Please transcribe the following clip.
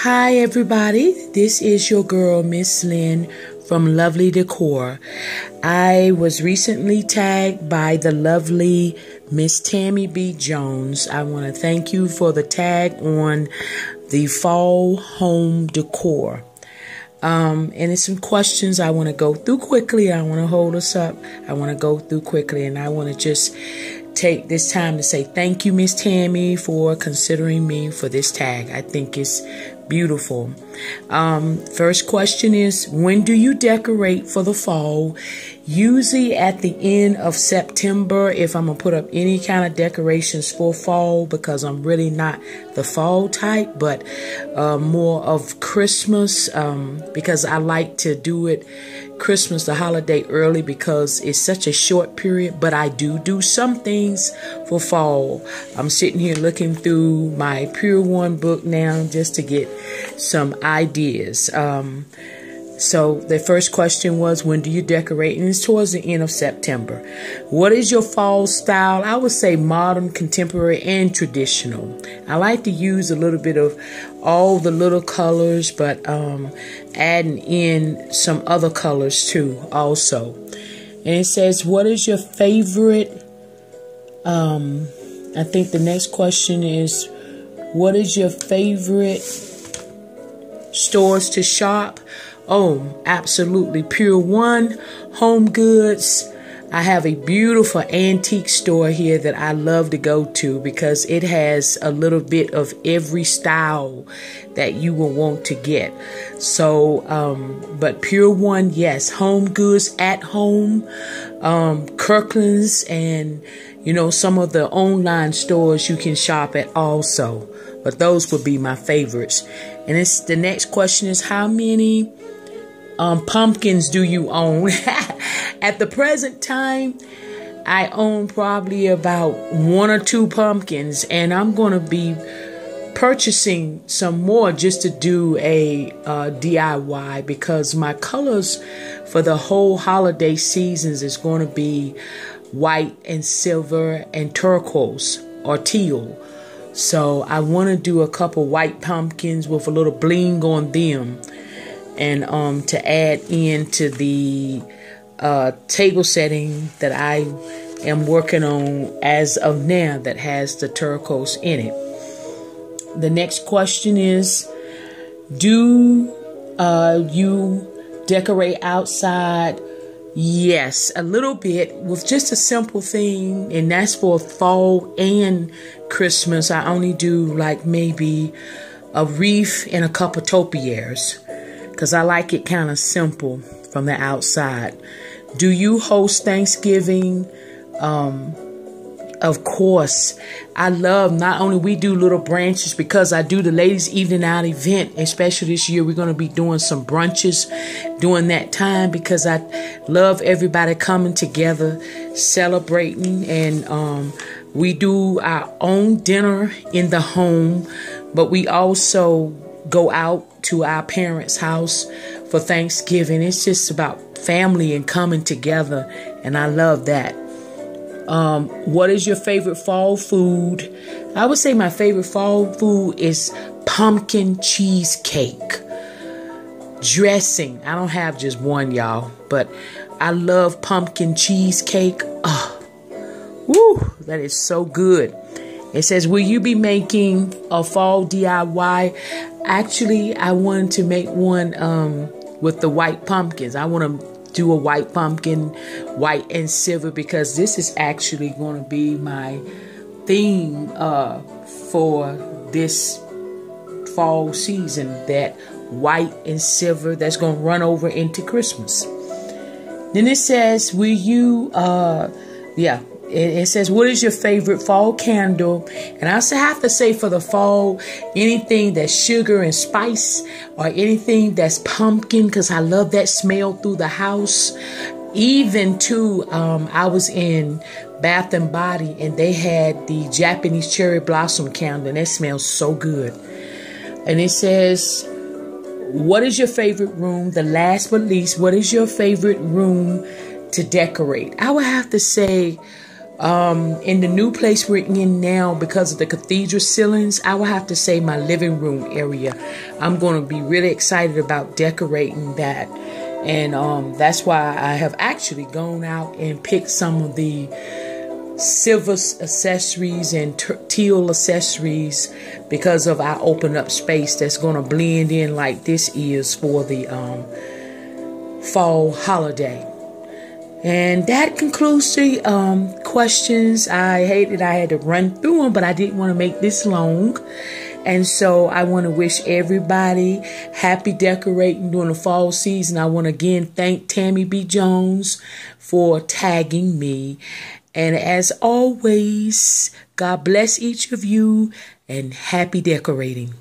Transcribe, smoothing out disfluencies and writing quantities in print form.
Hi everybody, this is your girl Miss Lynn from Lovely Decor. I was recently tagged by the lovely Miss Tammy B. Jones. I want to thank you for the tag on the fall home decor. And it's some questions I want to go through quickly. I want to hold us up. I want to go through quickly, and I want to just take this time to say thank you, Miss Tammy, for considering me for this tag. I think it's beautiful. First question is, when do you decorate for the fall? Usually at the end of September, if I'm gonna put up any kind of decorations for fall, because I'm really not the fall type, but more of Christmas, because I like to do it Christmas, the holiday, early because it's such a short period. But I do some things for fall. I'm sitting here looking through my Pure One book now just to get some ideas. So the first question was, when do you decorate? And it's towards the end of September. What is your fall style? I would say modern, contemporary, and traditional. I like to use a little bit of all the little colors, but adding in some other colors too also. And it says, what is your favorite? I think the next question is, what is your favorite stores to shop? Oh, absolutely. Pure One, Home Goods. I have a beautiful antique store here that I love to go to because it has a little bit of every style that you will want to get. So, but Pure One, yes. Home Goods, At Home, Kirkland's, and, you know, some of the online stores you can shop at also. But those would be my favorites. And it's the next question is, how many pumpkins do you own? At the present time, I own probably about 1 or 2 pumpkins, and I'm going to be purchasing some more just to do a DIY, because my colors for the whole holiday seasons is going to be white and silver and turquoise or teal. So I want to do a couple white pumpkins with a little bling on them, and to add into the table setting that I am working on as of now that has the turquoise in it. The next question is, do you decorate outside? Yes, a little bit, with just a simple thing, and that's for fall and Christmas. I only do like maybe a wreath and a couple topiaries, because I like it kind of simple from the outside. Do you host Thanksgiving? Of course. I love, not only we do little branches, because I do the ladies evening out event, especially this year we're going to be doing some brunches during that time, because I love everybody coming together, celebrating, and we do our own dinner in the home, but we also go out to our parents' house for Thanksgiving. It's just about family and coming together, and I love that. What is your favorite fall food? I would say my favorite fall food is pumpkin cheesecake. Dressing. I don't have just one, y'all, but I love pumpkin cheesecake. Woo, that is so good. It says, will you be making a fall DIY? Actually, I wanted to make one with the white pumpkins. I want to do a white pumpkin, white and silver, because this is actually going to be my theme for this fall season, that white and silver that's going to run over into Christmas. Then it says, will you, it says, what is your favorite fall candle? And I also have to say, for the fall, anything that's sugar and spice, or anything that's pumpkin, because I love that smell through the house. Even too, I was in Bath and Body, and they had the Japanese cherry blossom candle, and it smells so good. And it says, what is your favorite room? The last but least, what is your favorite room to decorate? I would have to say In the new place we're in now, because of the cathedral ceilings, I will have to say my living room area. I'm going to be really excited about decorating that. And that's why I have actually gone out and picked some of the silver accessories and teal accessories, because of our open up space that's going to blend in like this is for the fall holiday. And that concludes the questions. I hate that I had to run through them, but I didn't want to make this long. And so I want to wish everybody happy decorating during the fall season. I want to again thank Tammy B. Jones for tagging me. And as always, God bless each of you and happy decorating.